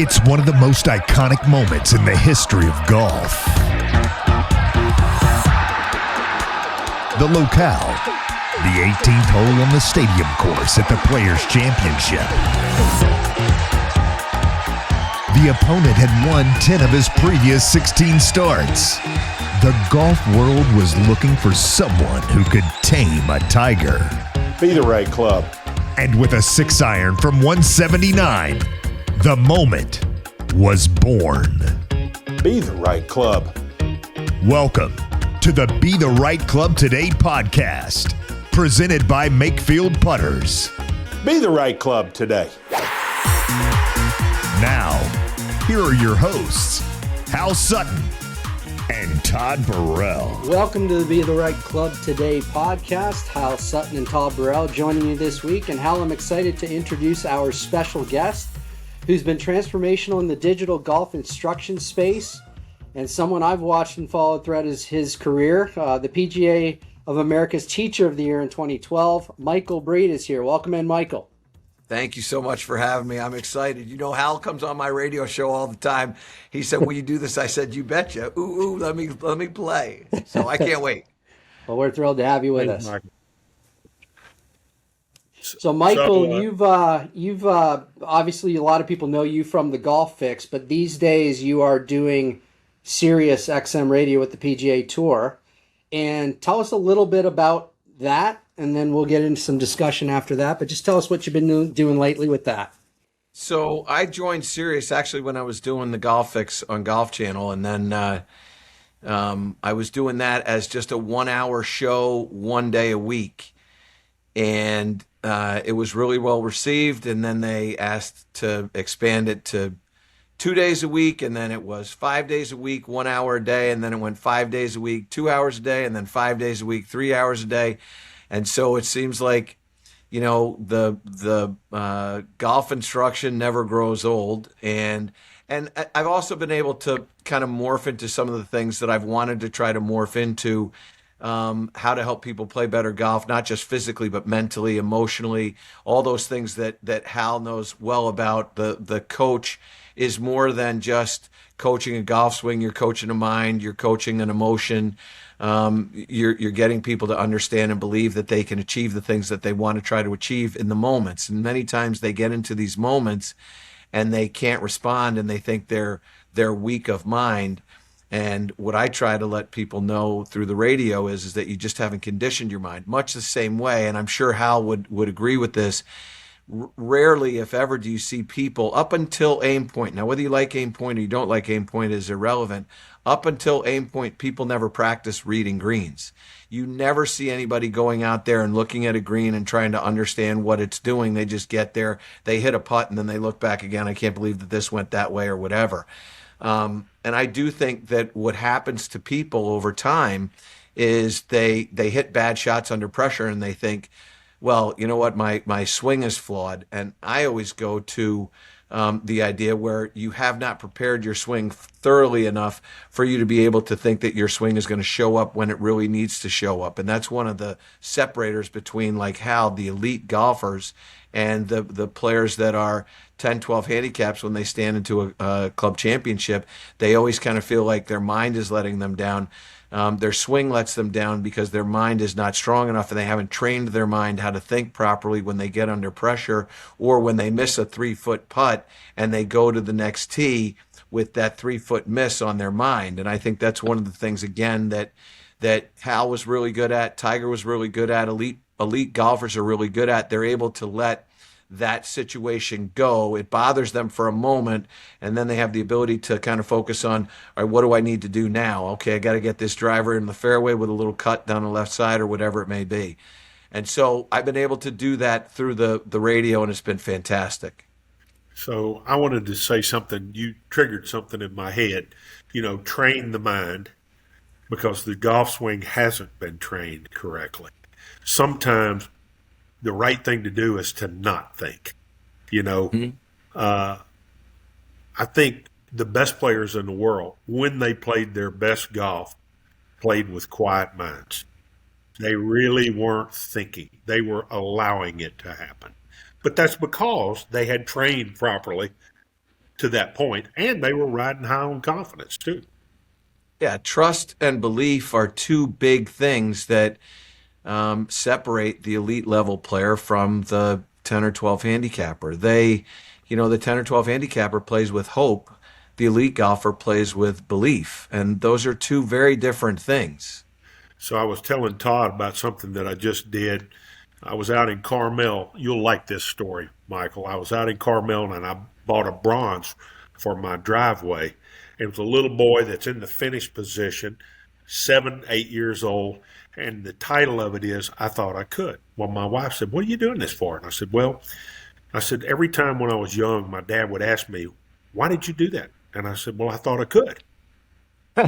It's one of the most iconic moments in the history of golf. The locale, the 18th hole on the stadium course at the Players' Championship. The opponent had won 10 of his previous 16 starts. The golf world was looking for someone who could tame a tiger. Be the right club. And with a 6-iron from 179, the moment was born. Be the right club. Welcome to the Be the Right Club Today podcast, presented by Makefield Putters. Be the right club today. Now, here are your hosts, Hal Sutton and Todd Burrell. Welcome to the Be the Right Club Today podcast. Hal Sutton and Todd Burrell joining you this week. And Hal, I'm excited to introduce our special guest who's been transformational in the digital golf instruction space and someone I've watched and followed throughout his career. The PGA of America's Teacher of the Year in 2012, Michael Breed is here. Welcome in, Michael. Thank you so much for having me. I'm excited. You know, Hal comes on my radio show all the time. He said, will you do this? I said, you betcha. Ooh, let me play. So I can't wait. Well, we're thrilled to have you with us. So, Michael, you've obviously a lot of people know you from the Golf Fix, but these days you are doing Sirius XM radio with the PGA Tour. And tell us a little bit about that, and then we'll get into some discussion after that. But just tell us what you've been doing lately with that. So I joined Sirius actually when I was doing the Golf Fix on Golf Channel, and then I was doing that as just a 1-hour show, 1 day a week. And it was really well received, and then they asked to expand it to 2 days a week, and then it was 5 days a week, 1 hour a day, and then it went 5 days a week, 2 hours a day, and then 5 days a week, 3 hours a day. And so it seems like, you know, the golf instruction never grows old. And I've also been able to kind of morph into some of the things that I've wanted to try to morph into, how to help people play better golf, not just physically, but mentally, emotionally, all those things that Hal knows well about. The coach is more than just coaching a golf swing. You're coaching a mind, you're coaching an emotion. You're getting people to understand and believe that they can achieve the things that they want to try to achieve in the moments. And many times they get into these moments and they can't respond, and they think they're weak of mind. And what I try to let people know through the radio is that you just haven't conditioned your mind. Much the same way, and I'm sure Hal would agree with this, rarely, if ever, do you see people up until aim point. Now, whether you like aim point or you don't like aim point is irrelevant. Up until aim point, people never practice reading greens. You never see anybody going out there and looking at a green and trying to understand what it's doing. They just get there, they hit a putt, and then they look back again. I can't believe that this went that way or whatever. And I do think that what happens to people over time is they hit bad shots under pressure, and they think, well, you know what, my swing is flawed. And I always go to the idea where you have not prepared your swing thoroughly enough for you to be able to think that your swing is going to show up when it really needs to show up. And that's one of the separators between, like Hal, the elite golfers, and the players that are 10, 12 handicaps when they stand into a club championship. They always kind of feel like their mind is letting them down. Their swing lets them down because their mind is not strong enough, and they haven't trained their mind how to think properly when they get under pressure, or when they miss a 3-foot putt and they go to the next tee with that 3-foot miss on their mind. And I think that's one of the things, again, that Hal was really good at, Tiger was really good at, elite golfers are really good at. They're able to let that situation go. It bothers them for a moment, and then they have the ability to kind of focus on, all right, what do I need to do now? Okay, I got to get this driver in the fairway with a little cut down the left side or whatever it may be. And so I've been able to do that through the radio, and it's been fantastic. So I wanted to say something. You triggered something in my head. You know, train the mind, because the golf swing hasn't been trained correctly. Sometimes the right thing to do is to not think. You know, I think the best players in the world, when they played their best golf, played with quiet minds. They really weren't thinking. They were allowing it to happen. But that's because they had trained properly to that point, and they were riding high on confidence too. Yeah, trust and belief are two big things that separate the elite level player from the 10 or 12 handicapper. The 10 or 12 handicapper plays with hope. The elite golfer plays with belief. And those are two very different things. So I was telling Todd about something that I just did. I was out in Carmel. You'll like this story, Michael. I was out in Carmel and I bought a bronze for my driveway. It was a little boy that's in the finish position, 7, 8 years old. And the title of it is, I Thought I Could. Well, my wife said, what are you doing this for? And I said, every time when I was young, my dad would ask me, why did you do that? And I said, well, I thought I could.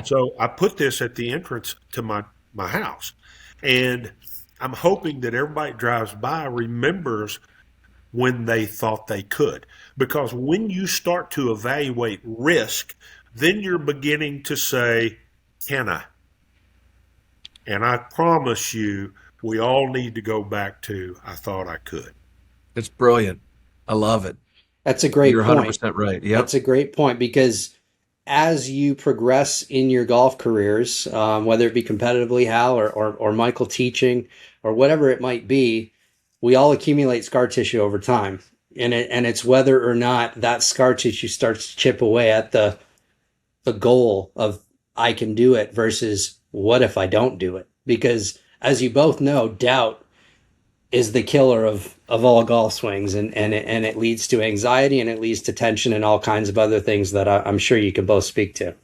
So I put this at the entrance to my house. And I'm hoping that everybody drives by remembers when they thought they could. Because when you start to evaluate risk, then you're beginning to say, can I? And I promise you, we all need to go back to, I thought I could. It's brilliant. I love it. That's a great You're point. 100% right. Yep. That's a great point, because as you progress in your golf careers, whether it be competitively, Hal, or Michael teaching, or whatever it might be, we all accumulate scar tissue over time. And it's whether or not that scar tissue starts to chip away at the goal of I can do it versus what if I don't do it? Because as you both know, doubt is the killer of all golf swings, and it leads to anxiety, and it leads to tension and all kinds of other things that I'm sure you can both speak to.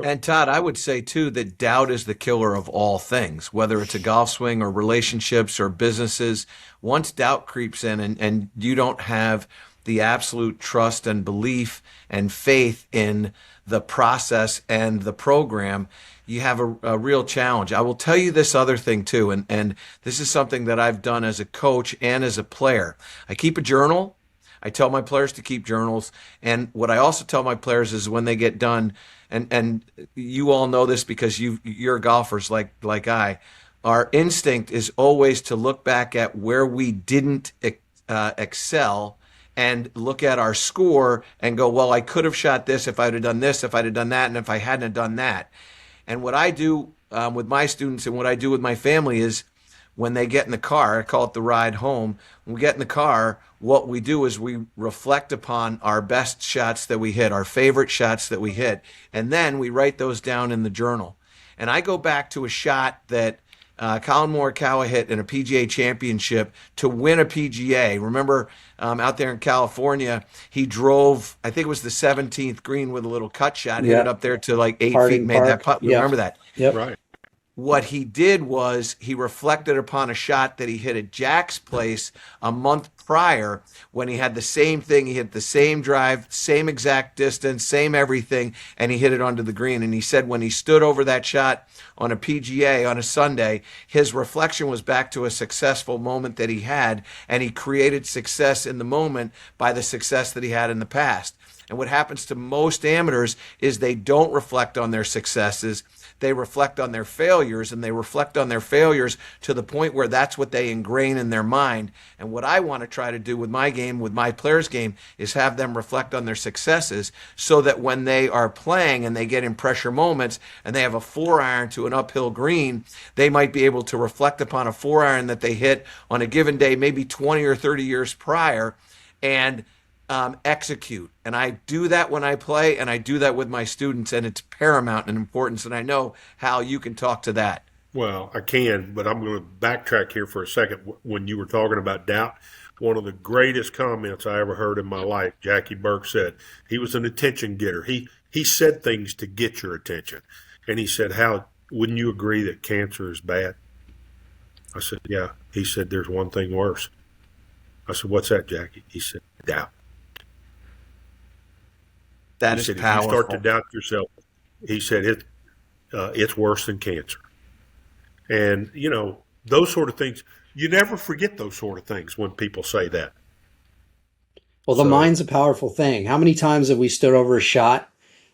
And Todd, I would say too that doubt is the killer of all things, whether it's a golf swing or relationships or businesses. Once doubt creeps in and you don't have the absolute trust and belief and faith in the process and the program, you have a real challenge. I will tell you this other thing too, and this is something that I've done as a coach and as a player. I keep a journal. I tell my players to keep journals. And what I also tell my players is when they get done, and you all know this because you're golfers like I, our instinct is always to look back at where we didn't excel and look at our score and go, well, I could have shot this if I'd have done this, if I'd have done that, and if I hadn't have done that. And what I do with my students and what I do with my family is when they get in the car, I call it the ride home. When we get in the car, what we do is we reflect upon our best shots that we hit, our favorite shots that we hit, and then we write those down in the journal. And I go back to a shot that Colin Morikawa hit in a PGA championship to win a PGA. Remember, out there in California, he drove, I think it was the 17th green with a little cut shot, hit it up there to like 8 feet, made that putt. Remember that? Yep. Right. What he did was he reflected upon a shot that he hit at Jack's place a month prior when he had the same thing. He hit the same drive, same exact distance, same everything, and he hit it onto the green. And he said when he stood over that shot on a PGA on a Sunday, his reflection was back to a successful moment that he had, and he created success in the moment by the success that he had in the past. And what happens to most amateurs is they don't reflect on their successes. They reflect on their failures, and they reflect on their failures to the point where that's what they ingrain in their mind. And what I want to try to do with my game, with my players' game, is have them reflect on their successes so that when they are playing and they get in pressure moments and they have a 4-iron to an uphill green, they might be able to reflect upon a 4-iron that they hit on a given day, maybe 20 or 30 years prior, and execute. And I do that when I play, and I do that with my students, and it's paramount in importance. And I know, Hal, you can talk to that. Well, I can, but I'm going to backtrack here for a second. When you were talking about doubt, one of the greatest comments I ever heard in my life, Jackie Burke said, he was an attention getter. He said things to get your attention. And he said, Hal, wouldn't you agree that cancer is bad? I said, yeah. He said, there's one thing worse. I said, what's that, Jackie? He said, doubt. That he is said, powerful. If you start to doubt yourself, he said, it's worse than cancer. And, you know, those sort of things, you never forget those sort of things when people say that. Well, the mind's a powerful thing. How many times have we stood over a shot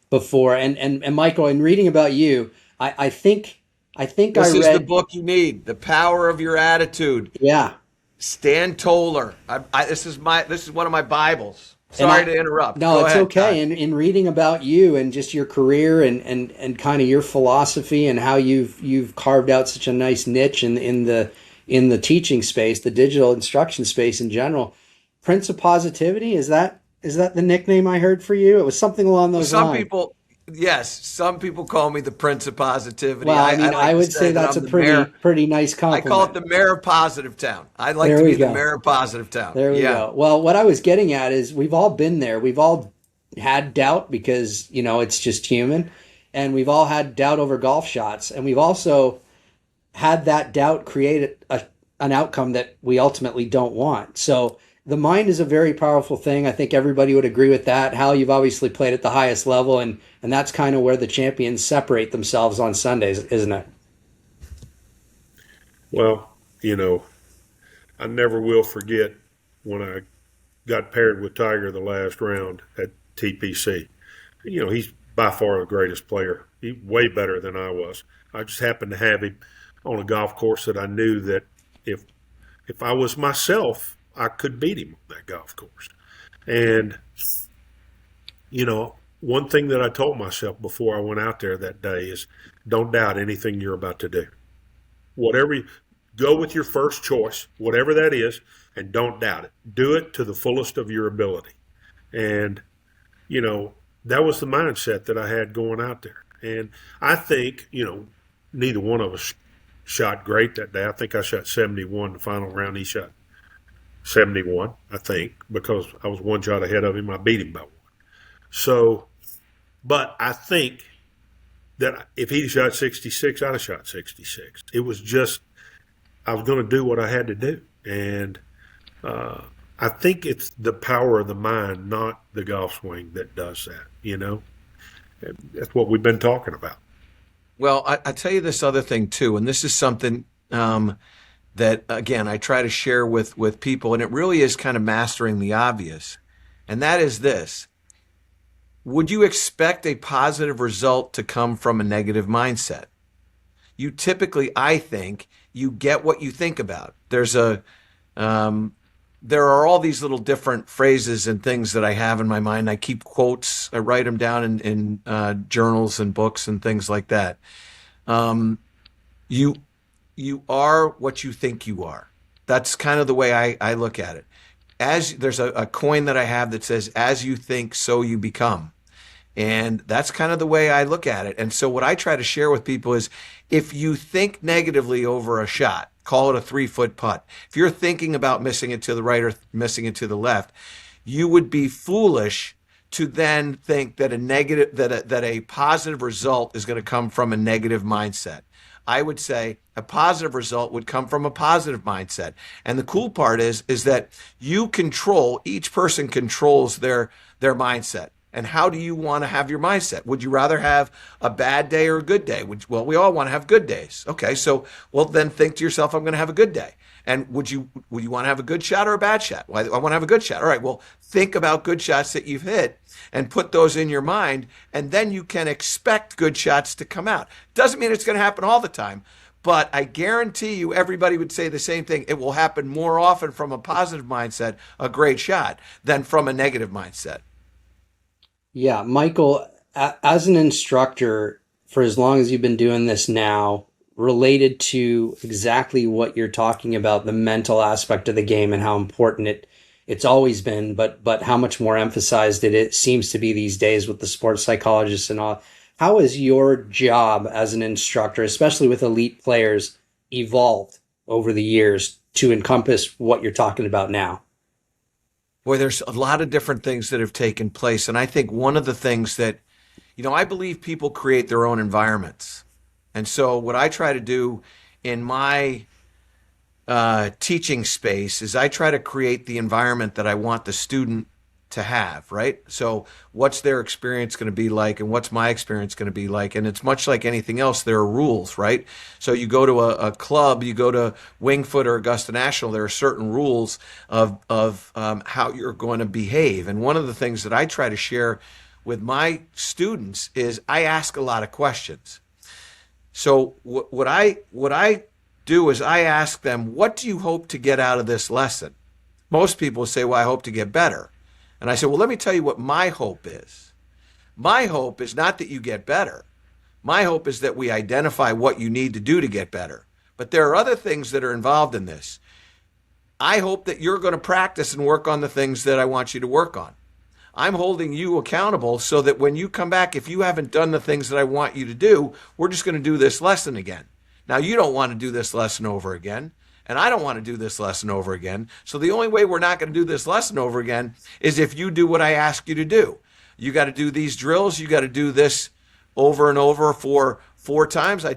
before? And Michael, in reading about you, I think this I read... is the book you need, The Power of Your Attitude. Yeah. Stan Toller. This is one of my Bibles. Sorry to interrupt. No, Go it's ahead, okay. Todd. In reading about you and just your career and kind of your philosophy and how you've carved out such a nice niche in the teaching space, the digital instruction space in general. Prince of Positivity, is that the nickname I heard for you? It was something along those Some lines. people, yes, some people call me the Prince of Positivity. Well, I mean, like I to would say that that's I'm a the mayor. pretty nice I call it compliment. the mayor of Positive Town. I'd like There to we be the go. mayor of Positive Town. There we Yeah. go. Well, what I was getting at is we've all been there. We've all had doubt because, it's just human. And we've all had doubt over golf shots. And we've also had that doubt create an outcome that we ultimately don't want. So the mind is a very powerful thing. I think everybody would agree with that. Hal, you've obviously played at the highest level, and that's kind of where the champions separate themselves on Sundays, isn't it? Well, I never will forget when I got paired with Tiger the last round at TPC. He's by far the greatest player. He's way better than I was. I just happened to have him on a golf course that I knew that if I was myself, I could beat him on that golf course. And, one thing that I told myself before I went out there that day is don't doubt anything you're about to do. Go with your first choice, whatever that is, and don't doubt it. Do it to the fullest of your ability. And, that was the mindset that I had going out there. And I think, neither one of us shot great that day. I think I shot 71 the final round. He shot 71, I think, because I was one shot ahead of him. I beat him by one. So, but I think that if he'd shot 66, I'd have shot 66. It was just, I was going to do what I had to do. And I think it's the power of the mind, not the golf swing, that does that, That's what we've been talking about. Well, I tell you this other thing too, and this is something that, again, I try to share with people, and it really is kind of mastering the obvious. And that is this. Would you expect a positive result to come from a negative mindset? You typically, I think, you get what you think about. There are all these little different phrases and things that I have in my mind. I keep quotes. I write them down in journals and books and things like that. You are what you think you are. That's kind of the way I look at it. There's a coin that I have that says, as you think, so you become. And that's kind of the way I look at it. And so what I try to share with people is if you think negatively over a shot, call it a 3-foot putt. If you're thinking about missing it to the right or missing it to the left, you would be foolish to then think that a positive result is going to come from a negative mindset. I would say a positive result would come from a positive mindset. And the cool part is that each person controls their mindset. And how do you want to have your mindset? Would you rather have a bad day or a good day? Well, we all want to have good days. Okay, so then think to yourself, I'm going to have a good day. And would you want to have a good shot or a bad shot? Well, I want to have a good shot. All right, well, think about good shots that you've hit and put those in your mind, and then you can expect good shots to come out. Doesn't mean it's going to happen all the time, but I guarantee you everybody would say the same thing. It will happen more often from a positive mindset, a great shot, than from a negative mindset. Yeah, Michael, as an instructor, for as long as you've been doing this now, related to exactly what you're talking about, the mental aspect of the game and how important it's always been, but how much more emphasized it seems to be these days with the sports psychologists and all. How has your job as an instructor, especially with elite players, evolved over the years to encompass what you're talking about now? Boy, there's a lot of different things that have taken place. And I think one of the things that, I believe people create their own environments. And so what I try to do in my teaching space is I try to create the environment that I want the student to have, right? So what's their experience going to be like and what's my experience going to be like? And it's much like anything else, there are rules, right? So you go to a club, you go to Wingfoot or Augusta National, there are certain rules of how you're going to behave. And one of the things that I try to share with my students is I ask a lot of questions. So what I do is I ask them, what do you hope to get out of this lesson? Most people say, well, I hope to get better. And I said, well, let me tell you what my hope is. My hope is not that you get better. My hope is that we identify what you need to do to get better. But there are other things that are involved in this. I hope that you're going to practice and work on the things that I want you to work on. I'm holding you accountable so that when you come back, if you haven't done the things that I want you to do, we're just going to do this lesson again. Now, you don't want to do this lesson over again, and I don't want to do this lesson over again. So the only way we're not going to do this lesson over again is if you do what I ask you to do. You got to do these drills. You got to do this over and over for 4 times. I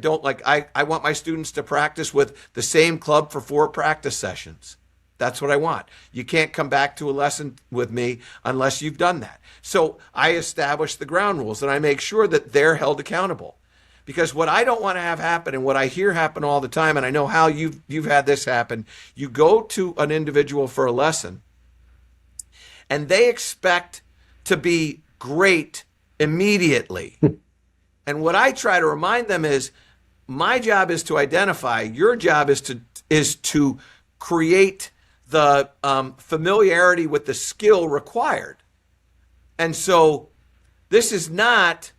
want my students to practice with the same club for 4 practice sessions. That's what I want. You can't come back to a lesson with me unless you've done that. So I establish the ground rules and I make sure that they're held accountable. Because what I don't want to have happen, and what I hear happen all the time, and I know how you've had this happen, you go to an individual for a lesson and they expect to be great immediately. And what I try to remind them is, my job is to identify, your job is to create the familiarity with the skill required. And so this is not,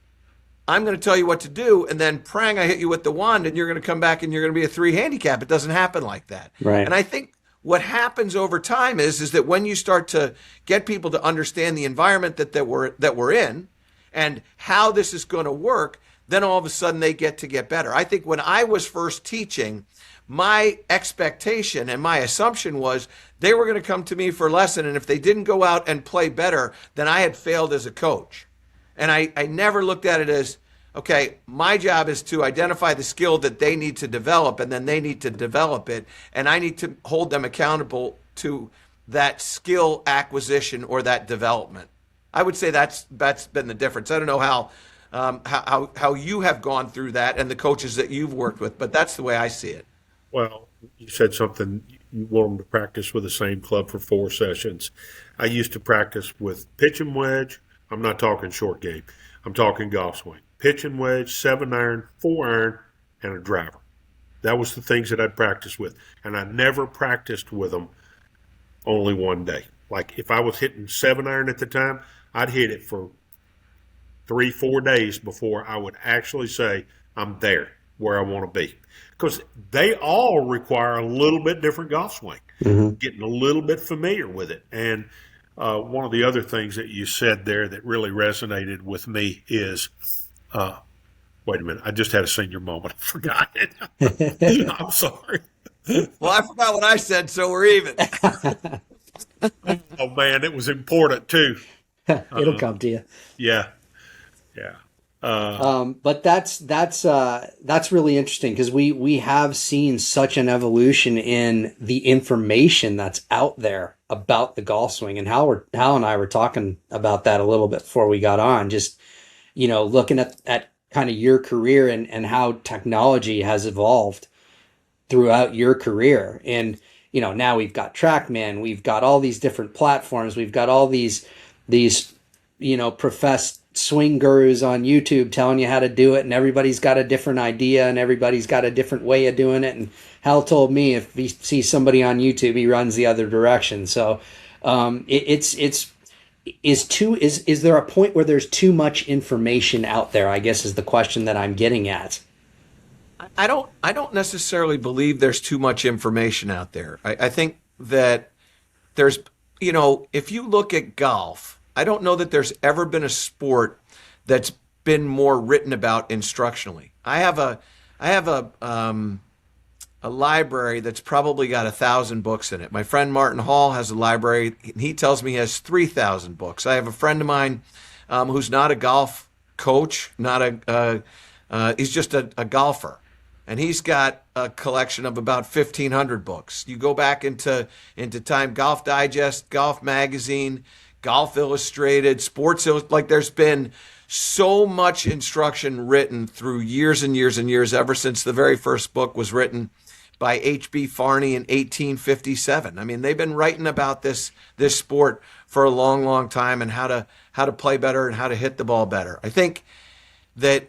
I'm going to tell you what to do, and then prang, I hit you with the wand, and you're going to come back and you're going to be a 3 handicap. It doesn't happen like that. Right. And I think what happens over time is that when you start to get people to understand the environment that we're in and how this is going to work, then all of a sudden they get better. I think when I was first teaching, my expectation and my assumption was they were going to come to me for a lesson, and if they didn't go out and play better, then I had failed as a coach. And I never looked at it as, okay, my job is to identify the skill that they need to develop, and then they need to develop it, and I need to hold them accountable to that skill acquisition or that development. I would say that's been the difference. I don't know how you have gone through that and the coaches that you've worked with, but that's the way I see it. Well, you said something, you want them to practice with the same club for 4 sessions. I used to practice with pitch and wedge. I'm not talking short game. I'm talking golf swing. Pitch and wedge, 7-iron, 4-iron, and a driver. That was the things that I'd practice with. And I never practiced with them only one day. Like if I was hitting 7-iron at the time, I'd hit it for 3-4 days before I would actually say I'm there where I want to be. Because they all require a little bit different golf swing, getting a little bit familiar with it. And one of the other things that you said there that really resonated with me is, wait a minute, I just had a senior moment. I forgot it. I'm sorry. Well, I forgot what I said, so we're even. Oh, man, it was important too. It'll come to you. Yeah. But that's really interesting because we have seen such an evolution in the information that's out there about the golf swing, and Hal and I were talking about that a little bit before we got on, just, looking at kind of your career and how technology has evolved throughout your career. And, now we've got TrackMan, we've got all these different platforms, we've got all these, professed swing gurus on YouTube telling you how to do it, and everybody's got a different idea and everybody's got a different way of doing it. And Hal told me if he sees somebody on YouTube, he runs the other direction. So is there a point where there's too much information out there, I guess is the question that I'm getting at. I don't necessarily believe there's too much information out there. I think that there's, if you look at golf, I don't know that there's ever been a sport that's been more written about instructionally. I have a library that's probably got 1,000 books in it. My friend Martin Hall has a library. He tells me he has 3,000 books. I have a friend of mine who's not a golf coach, he's just a golfer. And he's got a collection of about 1,500 books. You go back into time, Golf Digest, Golf Magazine, Golf Illustrated, Sports Illustrated, like there's been so much instruction written through years and years and years, ever since the very first book was written by H.B. Farney in 1857. I mean, they've been writing about this sport for a long, long time, and how to play better and how to hit the ball better. I think that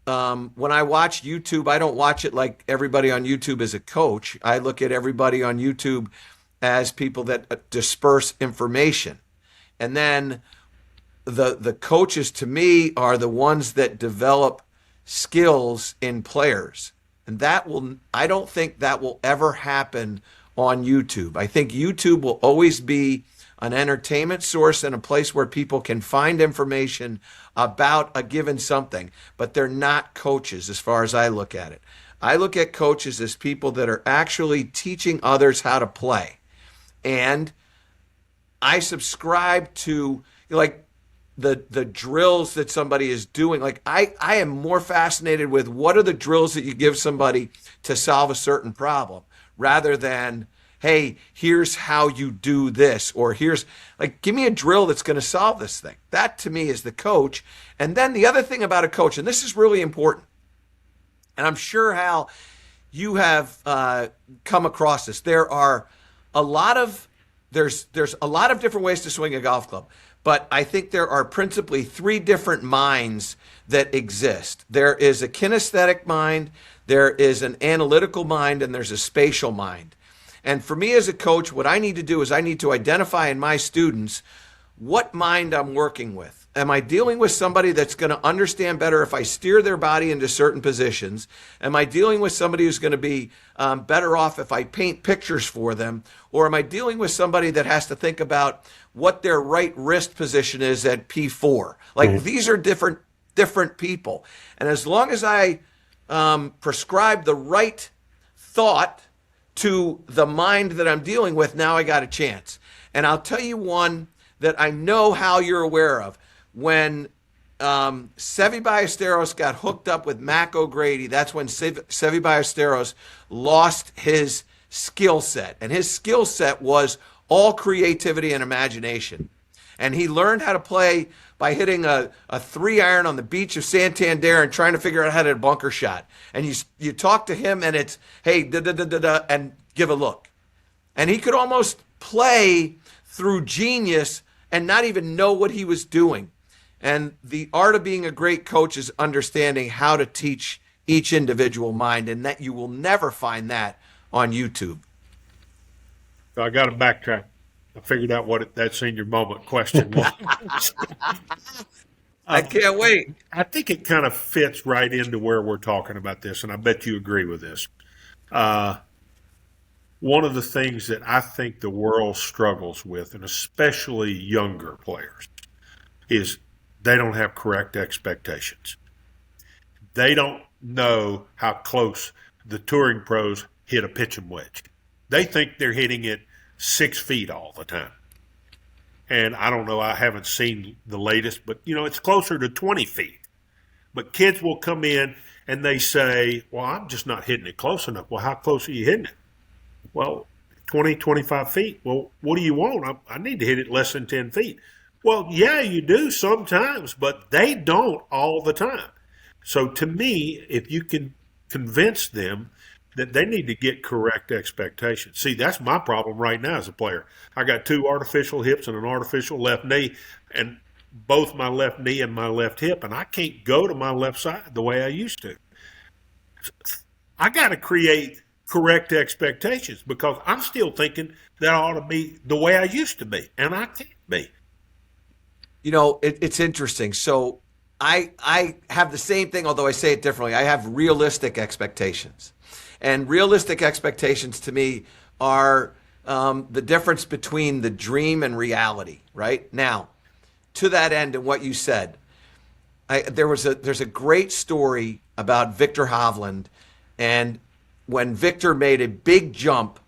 when I watch YouTube, I don't watch it like everybody on YouTube is a coach. I look at everybody on YouTube as people that disperse information. And then the coaches, to me, are the ones that develop skills in players. And I don't think that will ever happen on YouTube. I think YouTube will always be an entertainment source and a place where people can find information about a given something, but they're not coaches as far as I look at it. I look at coaches as people that are actually teaching others how to play. And I subscribe to, like, the drills that somebody is doing. Like, I am more fascinated with what are the drills that you give somebody to solve a certain problem, rather than, hey, here's how you do this, or here's, like, give me a drill that's going to solve this thing. That, to me, is the coach. And then the other thing about a coach, and this is really important, and I'm sure, Hal, you have come across this. There's a lot of different ways to swing a golf club, but I think there are principally three different minds that exist. There is a kinesthetic mind, there is an analytical mind, and there's a spatial mind. And for me as a coach, what I need to do is I need to identify in my students what mind I'm working with. Am I dealing with somebody that's going to understand better if I steer their body into certain positions? Am I dealing with somebody who's going to be better off if I paint pictures for them? Or am I dealing with somebody that has to think about what their right wrist position is at P4? Like, these are different people. And as long as I prescribe the right thought to the mind that I'm dealing with, now I got a chance. And I'll tell you one that I know how you're aware of. When Seve Ballesteros got hooked up with Mac O'Grady, that's when Seve Ballesteros lost his skill set. And his skill set was all creativity and imagination. And he learned how to play by hitting a 3-iron on the beach of Santander and trying to figure out how to hit a bunker shot. And you talk to him and it's, hey, da-da-da-da-da, and give a look. And he could almost play through genius and not even know what he was doing. And the art of being a great coach is understanding how to teach each individual mind, and that you will never find that on YouTube. So I got to backtrack. I figured out what that senior moment question was. I can't wait. I think it kind of fits right into where we're talking about this, and I bet you agree with this. One of the things that I think the world struggles with, and especially younger players, is they don't have correct expectations. They don't know how close the touring pros hit a pitching wedge. They think they're hitting it 6 feet all the time. And I don't know, I haven't seen the latest, but, it's closer to 20 feet. But kids will come in and they say, well, I'm just not hitting it close enough. Well, how close are you hitting it? Well, 20, 25 feet. Well, what do you want? I need to hit it less than 10 feet. Well, yeah, you do sometimes, but they don't all the time. So to me, if you can convince them that they need to get correct expectations. See, that's my problem right now as a player. I got 2 artificial hips and an artificial left knee, and both my left knee and my left hip, and I can't go to my left side the way I used to. I got to create correct expectations because I'm still thinking that ought to be the way I used to be, and I can't be. It's interesting. So I have the same thing, although I say it differently. I have realistic expectations. And realistic expectations to me are the difference between the dream and reality, right? Now, to that end and what you said, there's a great story about Victor Hovland, and when Victor made a big jump,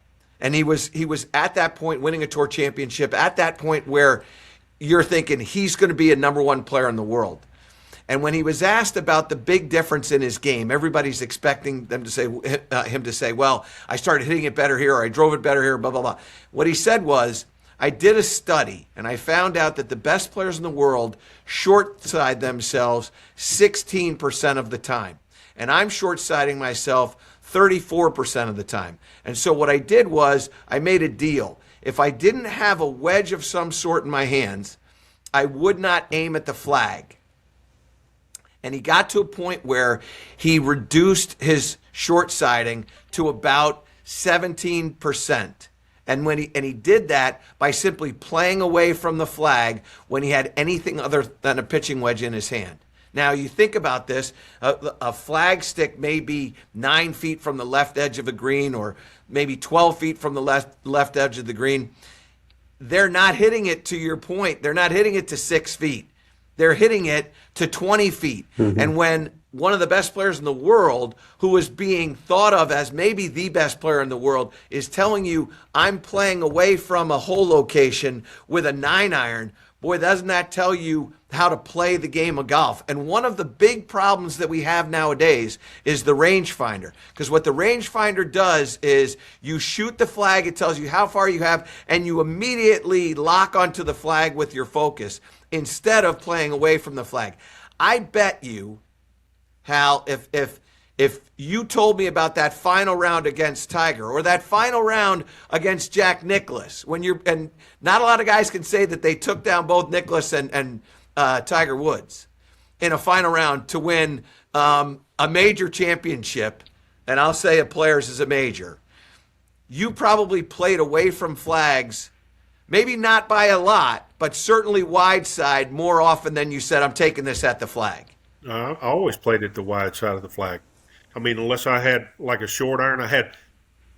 and he was at that point winning a tour championship, at that point where you're thinking he's going to be a number 1 player in the world. And when he was asked about the big difference in his game, everybody's expecting him to say, well, I started hitting it better here, or I drove it better here, blah, blah, blah. What he said was, I did a study, and I found out that the best players in the world short-side themselves 16% of the time. And I'm short-siding myself 34% of the time. And so what I did was I made a deal. If I didn't have a wedge of some sort in my hands, I would not aim at the flag. And he got to a point where he reduced his short siding to about 17%. And he did that by simply playing away from the flag when he had anything other than a pitching wedge in his hand. Now, you think about this, a flag stick may be 9 feet from the left edge of a green or maybe 12 feet from the left edge of the green. They're not hitting it, to your point, they're not hitting it to 6 feet. They're hitting it to 20 feet. Mm-hmm. And when one of the best players in the world, who is being thought of as maybe the best player in the world, is telling you, I'm playing away from a hole location with a 9-iron, boy, doesn't that tell you how to play the game of golf? And one of the big problems that we have nowadays is the rangefinder. Because what the rangefinder does is you shoot the flag, it tells you how far you have, and you immediately lock onto the flag with your focus instead of playing away from the flag. I bet you, Hal, if you told me about that final round against Tiger or that final round against Jack Nicklaus, and not a lot of guys can say that they took down both Nicklaus and Tiger Woods in a final round to win a major championship, and I'll say a Players is a major. You probably played away from flags, maybe not by a lot, but certainly wide side more often than you said, I'm taking this at the flag. I always played at the wide side of the flag. I mean, unless I had like a short iron, I had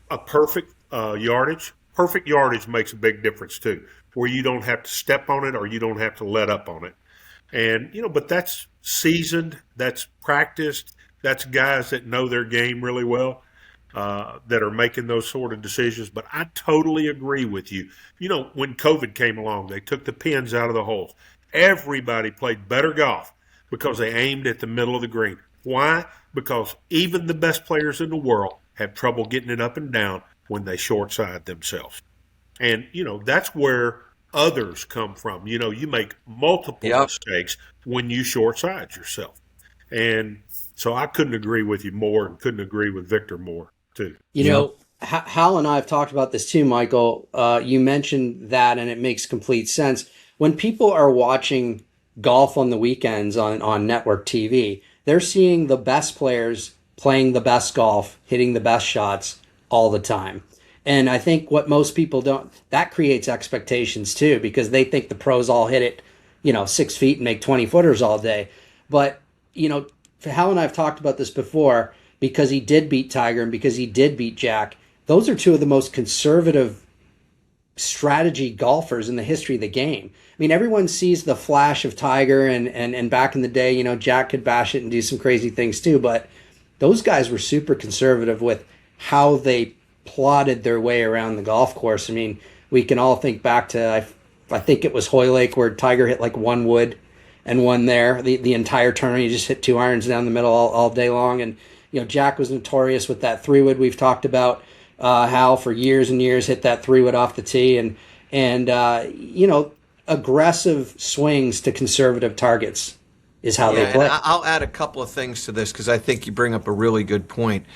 a perfect yardage. Perfect yardage makes a big difference too, where you don't have to step on it or you don't have to let up on it. And, but that's seasoned, that's practiced, that's guys that know their game really well that are making those sort of decisions. But I totally agree with you. When COVID came along, they took the pins out of the holes. Everybody played better golf because they aimed at the middle of the green. Why? Because even the best players in the world have trouble getting it up and down when they short side themselves. And, that's where others come from. You make multiple mistakes when you short side yourself. And so I couldn't agree with you more and couldn't agree with Victor more, too. Hal and I have talked about this too, Michael. You mentioned that, and it makes complete sense. When people are watching golf on the weekends on network TV, they're seeing the best players playing the best golf, hitting the best shots all the time. And I think what most people don't, that creates expectations too, because they think the pros all hit it, 6 feet and make 20-footers all day. But, Hal and I have talked about this before, because he did beat Tiger and because he did beat Jack. Those are two of the most conservative strategy golfers in the history of the game. I mean, everyone sees the flash of Tiger and back in the day, Jack could bash it and do some crazy things too. But those guys were super conservative with how they plotted their way around the golf course. I mean, we can all think back to, I think it was Hoylake where Tiger hit like one wood and one there. The entire tournament, he just hit 2 irons down the middle all day long. And, Jack was notorious with that 3-wood we've talked about. Hal for years and years hit that 3-wood off the tee and aggressive swings to conservative targets is how they play. I'll add a couple of things to this because I think you bring up a really good point.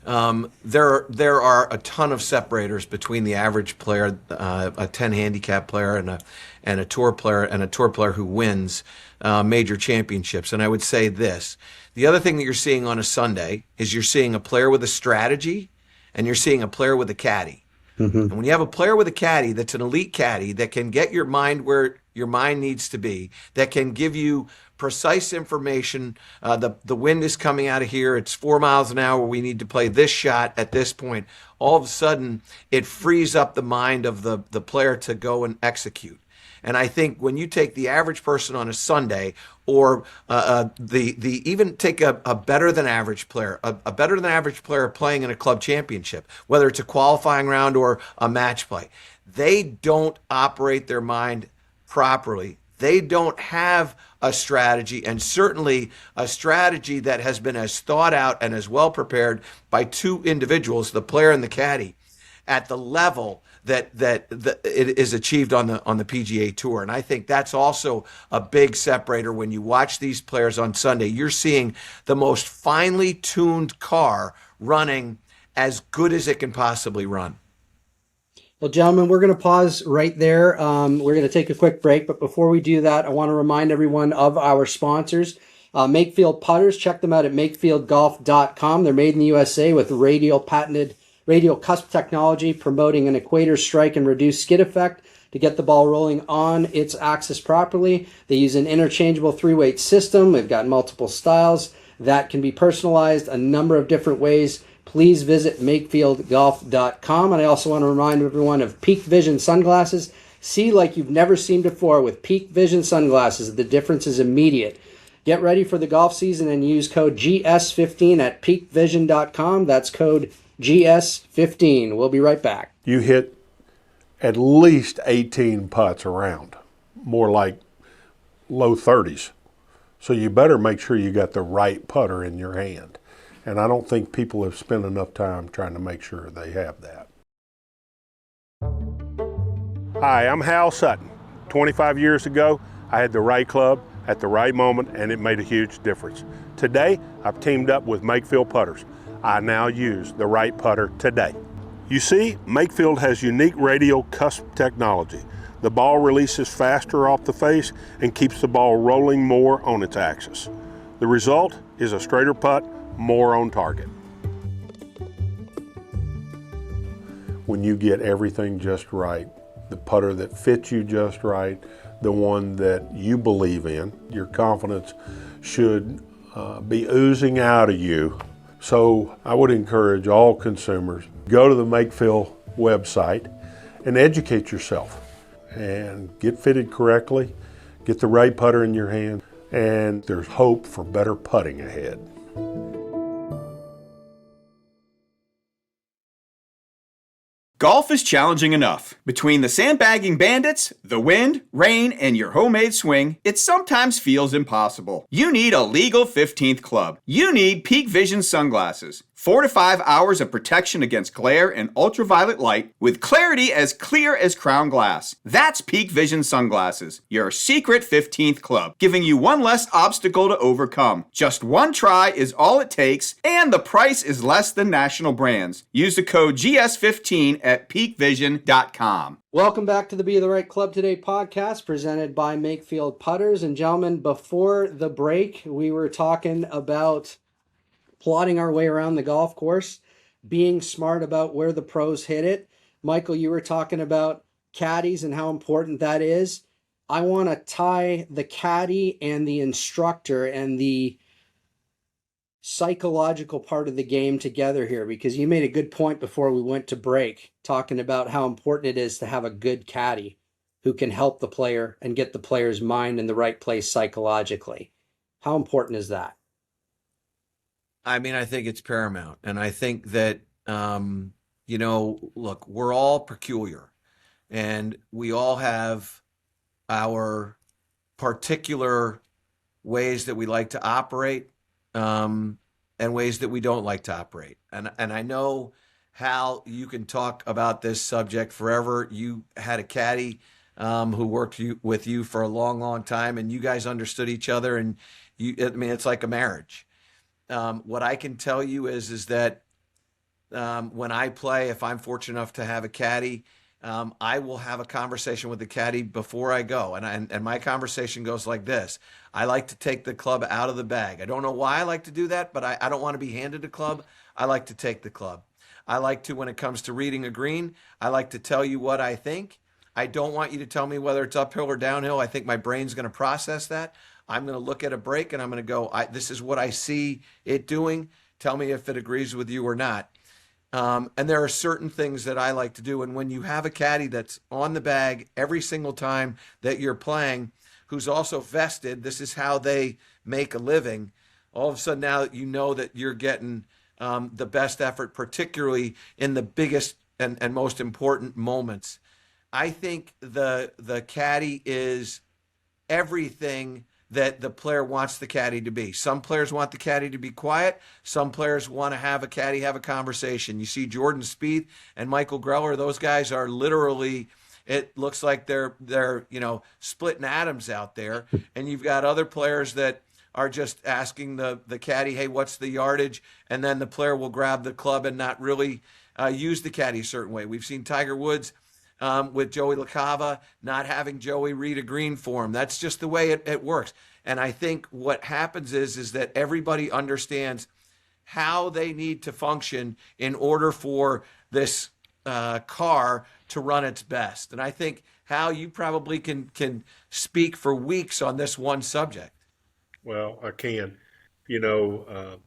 There are a ton of separators between the average player, a 10 handicap player, and a tour player who wins major championships. And I would say this: the other thing that you're seeing on a Sunday is you're seeing a player with a strategy, and you're seeing a player with a caddy. Mm-hmm. And when you have a player with a caddy that's an elite caddy that can get your mind where your mind needs to be, that can give you precise information, the wind is coming out of here, it's 4 miles an hour, we need to play this shot at this point, all of a sudden it frees up the mind of the player to go and execute. And I think when you take the average person on a Sunday, or even take a better than average player, a better than average player playing in a club championship, whether it's a qualifying round or a match play, they don't operate their mind properly. They don't have a strategy, and certainly a strategy that has been as thought out and as well prepared by two individuals, the player and the caddy, at the level that it is achieved on the PGA Tour. And I think that's also a big separator. When you watch these players on Sunday, you're seeing the most finely tuned car running as good as it can possibly run. Well, gentlemen, we're going to pause right there. We're going to take a quick break. But before we do that, I want to remind everyone of our sponsors. Makefield Putters. Check them out at makefieldgolf.com. They're made in the USA with radial patented radial cusp technology, promoting an equator strike and reduced skid effect to get the ball rolling on its axis properly. They use an interchangeable 3-weight system. They've got multiple styles that can be personalized a number of different ways. Please visit makefieldgolf.com. And I also want to remind everyone of Peak Vision sunglasses. See like you've never seen before with Peak Vision sunglasses. The difference is immediate. Get ready for the golf season and use code GS15 at peakvision.com. That's code GS15. We'll be right back. You hit at least 18 putts around, more like low 30s. So you better make sure you got the right putter in your hand. And I don't think people have spent enough time trying to make sure they have that. Hi, I'm Hal Sutton. 25 years ago, I had the right club at the right moment, and it made a huge difference. Today, I've teamed up with Makefield Putters. I now use the right putter today. You see, Makefield has unique radial cusp technology. The ball releases faster off the face and keeps the ball rolling more on its axis. The result is a straighter putt, more on target. When you get everything just right, the putter that fits you just right, the one that you believe in, your confidence should be oozing out of you. So I would encourage all consumers, go to the Makefield website and educate yourself and get fitted correctly, get the right putter in your hand, and there's hope for better putting ahead. Golf is challenging enough. Between the sandbagging bandits, the wind, rain, and your homemade swing, it sometimes feels impossible. You need a legal 15th club. You need Peak Vision sunglasses. 4 to 5 hours of protection against glare and ultraviolet light with clarity as clear as crown glass. That's Peak Vision sunglasses, your secret 15th club, giving you one less obstacle to overcome. Just one try is all it takes, and the price is less than national brands. Use the code GS15 at peakvision.com. Welcome back to the Be the Right Club Today podcast presented by Makefield Putters. And gentlemen, before the break, we were talking about plotting our way around the golf course, being smart about where the pros hit it. Michael, you were talking about caddies and how important that is. I want to tie the caddy and the instructor and the psychological part of the game together here, because you made a good point before we went to break, talking about how important it is to have a good caddy who can help the player and get the player's mind in the right place psychologically. How important is that? I mean, I think it's paramount. And I think that, look, we're all peculiar and we all have our particular ways that we like to operate, and ways that we don't like to operate. And I know, Hal, you can talk about this subject forever. You had a caddy who worked with you for a long, long time, and you guys understood each other. And it's like a marriage. What I can tell you is that when I play, if I'm fortunate enough to have a caddy, I will have a conversation with the caddy before I go. And my conversation goes like this. I like to take the club out of the bag. I don't know why I like to do that, but I don't want to be handed a club. I like to take the club. I like to, when it comes to reading a green, I like to tell you what I think. I don't want you to tell me whether it's uphill or downhill. I think my brain's going to process that. I'm going to look at a break and I'm going to go, this is what I see it doing. Tell me if it agrees with you or not. And there are certain things that I like to do. And when you have a caddy that's on the bag every single time that you're playing, who's also vested, this is how they make a living. All of a sudden now you know that you're getting the best effort, particularly in the biggest and most important moments. I think the caddy is everything that the player wants the caddy to be. Some players want the caddy to be quiet. Some players want to have a caddy have a conversation. You see Jordan Spieth and Michael Greller, those guys are literally, it looks like they're splitting atoms out there. And you've got other players that are just asking the caddy, hey, what's the yardage? And then the player will grab the club and not really use the caddy a certain way. We've seen Tiger Woods with Joey LaCava, not having Joey read a green for him. That's just the way it works. And I think what happens is that everybody understands how they need to function in order for this car to run its best. And I think, Hal, you probably can speak for weeks on this one subject. Well, I can. I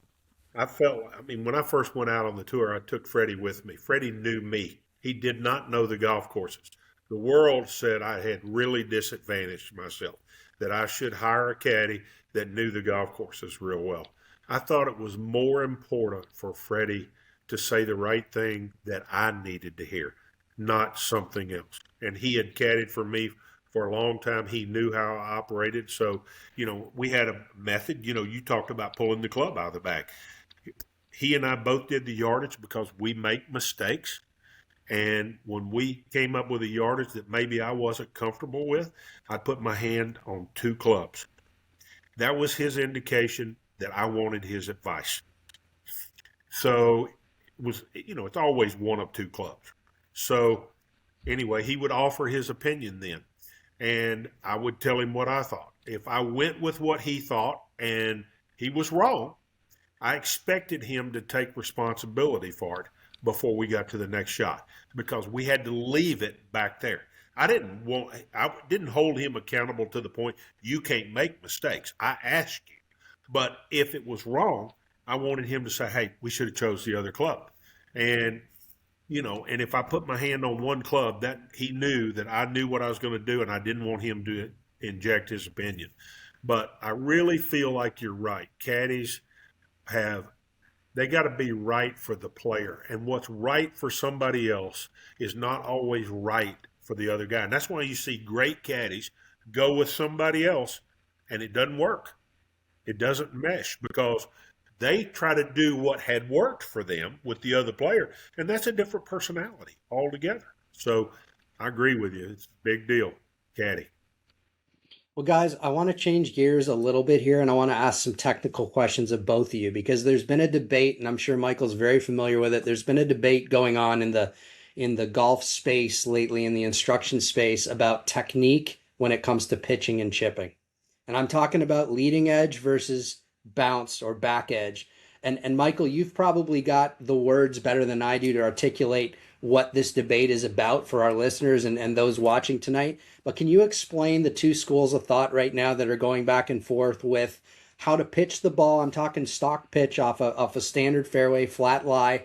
mean, when I first went out on the tour, I took Freddie with me. Freddie knew me. He did not know the golf courses. The world said I had really disadvantaged myself, that I should hire a caddy that knew the golf courses real well. I thought it was more important for Freddie to say the right thing that I needed to hear, not something else. And he had caddied for me for a long time. He knew how I operated. So, we had a method. You talked about pulling the club out of the bag. He and I both did the yardage because we make mistakes. And when we came up with a yardage that maybe I wasn't comfortable with, I put my hand on 2 clubs. That was his indication that I wanted his advice. So it was, it's always 1 of 2 clubs. So anyway, he would offer his opinion then, and I would tell him what I thought. If I went with what he thought and he was wrong, I expected him to take responsibility for it before we got to the next shot, because we had to leave it back there. I didn't hold him accountable to the point you can't make mistakes. I asked you, but if it was wrong, I wanted him to say, "Hey, we should have chose the other club." And and if I put my hand on 1 club, that he knew that I knew what I was going to do, and I didn't want him to inject his opinion. But I really feel like you're right. Caddies they got to be right for the player, and what's right for somebody else is not always right for the other guy. And that's why you see great caddies go with somebody else and it doesn't work. It doesn't mesh because they try to do what had worked for them with the other player, and that's a different personality altogether. So I agree with you. It's a big deal, caddy. Well, guys, I want to change gears a little bit here, and I want to ask some technical questions of both of you, because there's been a debate, and I'm sure Michael's very familiar with it. There's been a debate going on in the golf space lately, in the instruction space, about technique when it comes to pitching and chipping. And I'm talking about leading edge versus bounce or back edge. And Michael, you've probably got the words better than I do to articulate what this debate is about for our listeners and those watching tonight. But can you explain the 2 schools of thought right now that are going back and forth with how to pitch the ball? I'm talking stock pitch off a standard fairway, flat lie.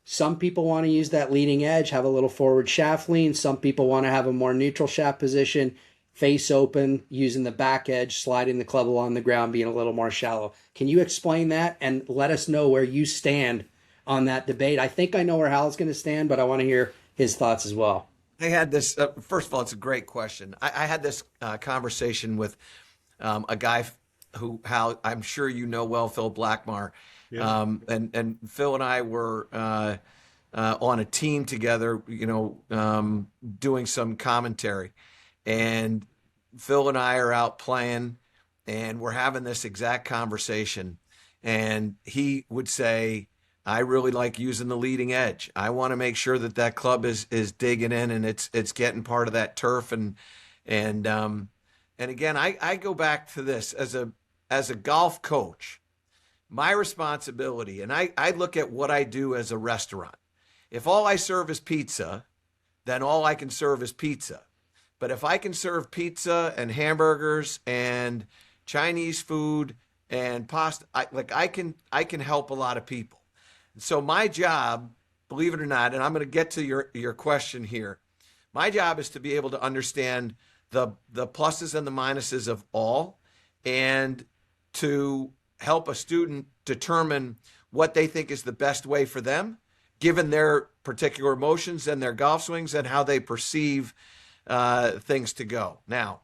Some people want to use that leading edge, have a little forward shaft lean. Some people want to have a more neutral shaft position, face open, using the back edge, sliding the club along the ground, being a little more shallow. Can you explain that and let us know where you stand on that debate? I think I know where Hal's going to stand, but I want to hear his thoughts as well. I had this, first of all, it's a great question. I had this conversation with a guy who, Hal, I'm sure you know well, Phil Blackmar. Yeah. And Phil and I were on a team together, doing some commentary. And Phil and I are out playing, and we're having this exact conversation. And he would say, I really like using the leading edge. I want to make sure that club is digging in and it's getting part of that turf. And again, I go back to this as a golf coach, my responsibility, and I look at what I do as a restaurant. If all I serve is pizza, then all I can serve is pizza. But if I can serve pizza and hamburgers and Chinese food and pasta, I can help a lot of people. So my job, believe it or not, and I'm going to get to your question here. My job is to be able to understand the pluses and the minuses of all, and to help a student determine what they think is the best way for them, given their particular emotions and their golf swings and how they perceive things to go. Now,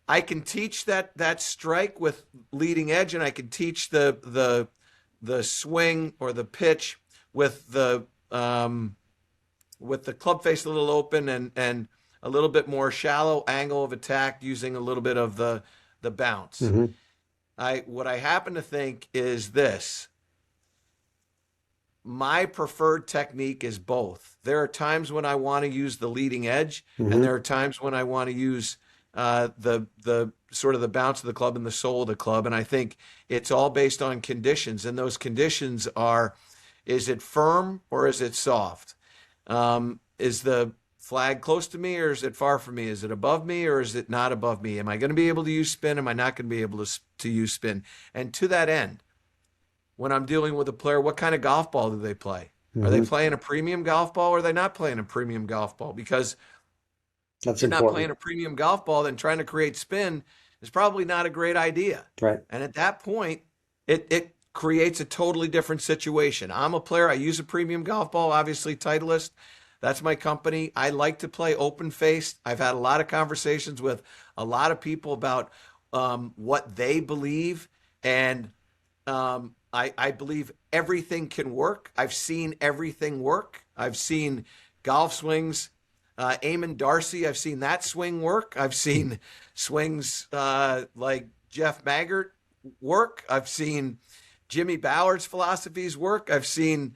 I can teach that strike with leading edge, and I can teach the swing or the pitch with the club face a little open and a little bit more shallow angle of attack, using a little bit of the bounce. Mm-hmm. What I happen to think is this. My preferred technique is both. There are times when I want to use the leading edge, mm-hmm. and there are times when I want to use the sort of the bounce of the club and the soul of the club. And I think it's all based on conditions. And those conditions are, is it firm or is it soft? Is the flag close to me or is it far from me? Is it above me or is it not above me? Am I going to be able to use spin? Am I not going to be able to use spin? And to that end, when I'm dealing with a player, what kind of golf ball do they play? Are they playing a premium golf ball or are they not playing a premium golf ball? Because That's you're important. not playing a premium golf ball, then trying to create spin is probably not a great idea. Right. And at that point, it creates a totally different situation. I'm a player. I use a premium golf ball, obviously Titleist. That's my company. I like to play open-faced. I've had a lot of conversations with a lot of people about what they believe. And I believe everything can work. I've seen everything work. I've seen golf swings. Eamon Darcy, I've seen that swing work. I've seen swings like Jeff Maggart work. I've seen Jimmy Ballard's philosophies work. I've seen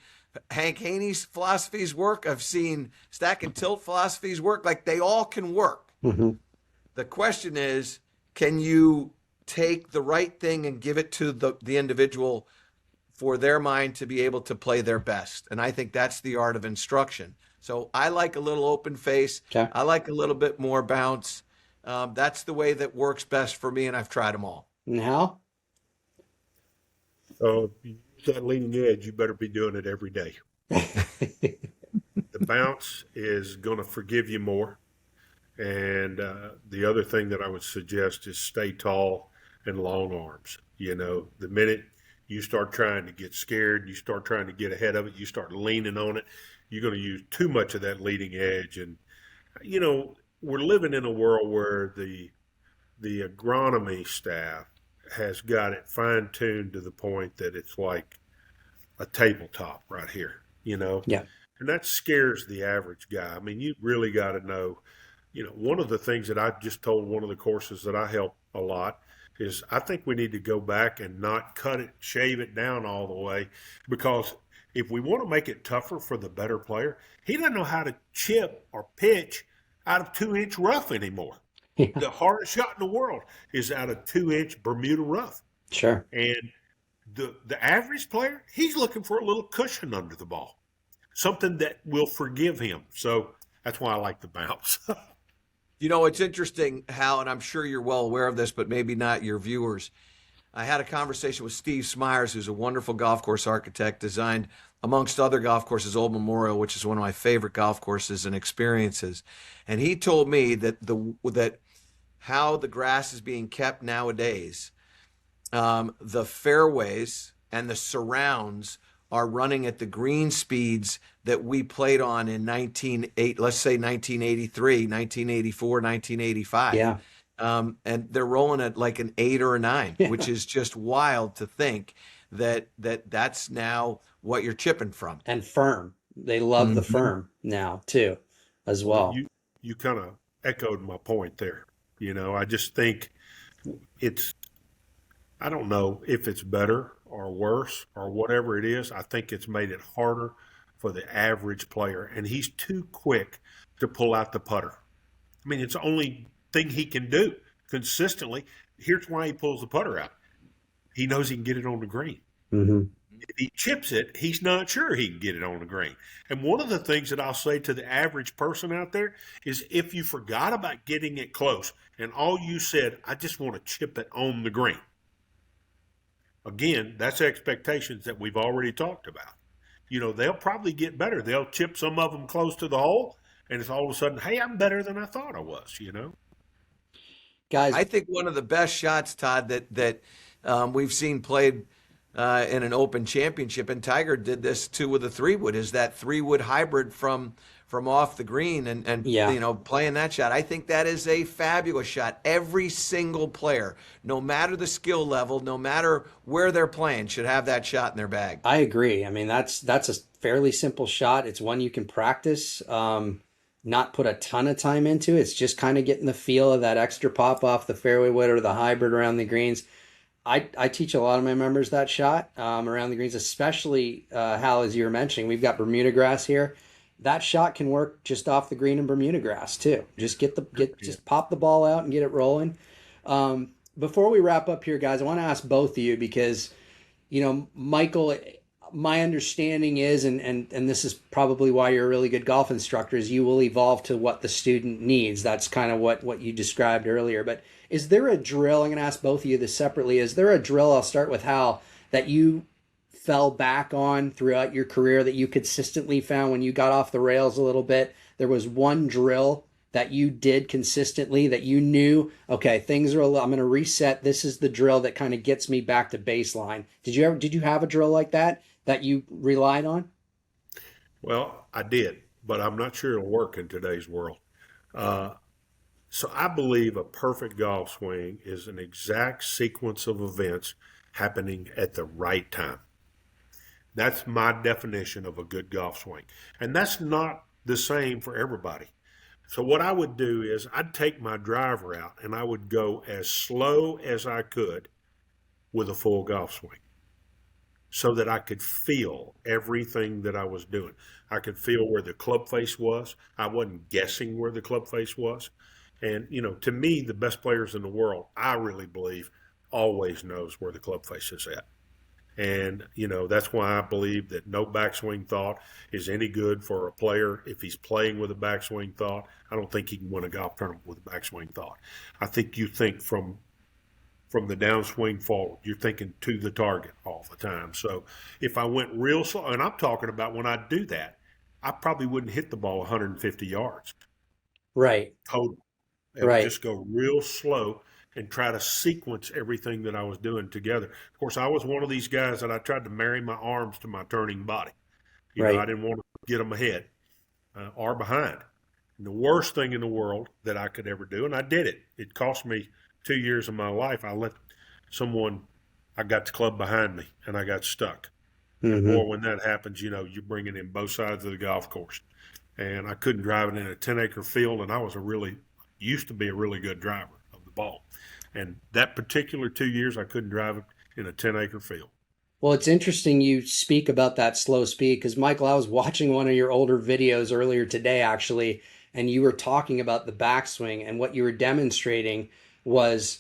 Hank Haney's philosophies work. I've seen stack and tilt philosophies work. Like, they all can work. The question is, can you take the right thing and give it to the individual for their mind to be able to play their best? And I think that's the art of instruction. So I like a little open face. Okay. I like a little bit more bounce. That's the way that works best for me, and I've tried them all. And Hal? So if you use that leading edge, you better be doing it every day. The bounce is going to forgive you more. And the other thing that I would suggest is stay tall and long arms. You know, the minute you start trying to get scared, you start trying to get ahead of it, you start leaning on it, you're going to use too much of that leading edge. And, you know, we're living in a world where the agronomy staff has got it fine-tuned to the point that it's like a tabletop right here, you know? Yeah. And that scares the average guy. I mean, you really got to know, you know, one of the things that I just told one of the courses that I help a lot is I think we need to go back and not cut it, shave it down all the way, because if we want to make it tougher for the better player, he doesn't know how to chip or pitch out of 2-inch rough anymore. Yeah. The hardest shot in the world is out of 2-inch Bermuda rough. Sure. And the average player, he's looking for a little cushion under the ball, something that will forgive him. So that's why I like the bounce. You know, it's interesting, Hal, and I'm sure you're well aware of this, but maybe not your viewers. I had a conversation with Steve Smyers, who's a wonderful golf course architect, designed, amongst other golf courses, Old Memorial, which is one of my favorite golf courses and experiences. And he told me that that how the grass is being kept nowadays, the fairways and the surrounds are running at the green speeds that we played on in 1983, 1984, 1985. Yeah. And they're rolling at like an 8 or a 9, which is just wild to think that's now what you're chipping from. And firm. They love the firm now too, as well. You kind of echoed my point there. You know, I just think I don't know if it's better or worse or whatever it is. I think it's made it harder for the average player, and he's too quick to pull out the putter. I mean, it's the only thing he can do consistently. Here's why he pulls the putter out. He knows he can get it on the green. If he chips it, he's not sure he can get it on the green. And one of the things that I'll say to the average person out there is if you forgot about getting it close and all you said, I just want to chip it on the green. Again, that's expectations that we've already talked about. You know, they'll probably get better. They'll chip some of them close to the hole, and it's all of a sudden, hey, I'm better than I thought I was, you know? Guys, I think one of the best shots, Todd, that we've seen played in an Open Championship, and Tiger did this too with a 3-wood, is that 3-wood hybrid from off the green and Yeah. you know, playing that shot. I think that is a fabulous shot. Every single player, no matter the skill level, no matter where they're playing, should have that shot in their bag. I agree. I mean, that's a fairly simple shot. It's one you can practice, not put a ton of time into. It's just kind of getting the feel of that extra pop off the fairway wood or the hybrid around the greens. I teach a lot of my members that shot around the greens, especially Hal, as you were mentioning. We've got Bermuda grass here, that shot can work just off the green and Bermuda grass too. Just just pop the ball out and get it rolling. Before we wrap up here, guys, I want to ask both of you because, Michael, my understanding is, and this is probably why you're a really good golf instructor, is you will evolve to what the student needs. That's kind of what you described earlier. But is there a drill, I'm going to ask both of you this separately, is there a drill, I'll start with Hal, that you fell back on throughout your career that you consistently found when you got off the rails a little bit? There was one drill that you did consistently that you knew, okay, things are I'm going to reset. This is the drill that kind of gets me back to baseline. Did you have a drill like that you relied on? Well, I did, but I'm not sure it'll work in today's world. So I believe a perfect golf swing is an exact sequence of events happening at the right time. That's my definition of a good golf swing. And that's not the same for everybody. So what I would do is I'd take my driver out and I would go as slow as I could with a full golf swing so that I could feel everything that I was doing. I could feel where the club face was. I wasn't guessing where the club face was. And, to me, the best players in the world, I really believe, always knows where the club face is at. And, that's why I believe that no backswing thought is any good for a player. If he's playing with a backswing thought, I don't think he can win a golf tournament with a backswing thought. I think you think from the downswing forward, you're thinking to the target all the time. So if I went real slow, and I'm talking about when I do that, I probably wouldn't hit the ball 150 yards. Right. Total. And Right. just go real slow and try to sequence everything that I was doing together. Of course, I was one of these guys that I tried to marry my arms to my turning body. Right. I didn't want to get them ahead or behind. And the worst thing in the world that I could ever do, and I did it. It cost me 2 years of my life. I got the club behind me and I got stuck. And boy, when that happens, you're bringing in both sides of the golf course. And I couldn't drive it in a 10-acre field, and I used to be a really good driver of the ball. And that particular 2 years, I couldn't drive it in a 10-acre field. Well, it's interesting you speak about that slow speed because, Michael, I was watching one of your older videos earlier today, actually, and you were talking about the backswing, and what you were demonstrating was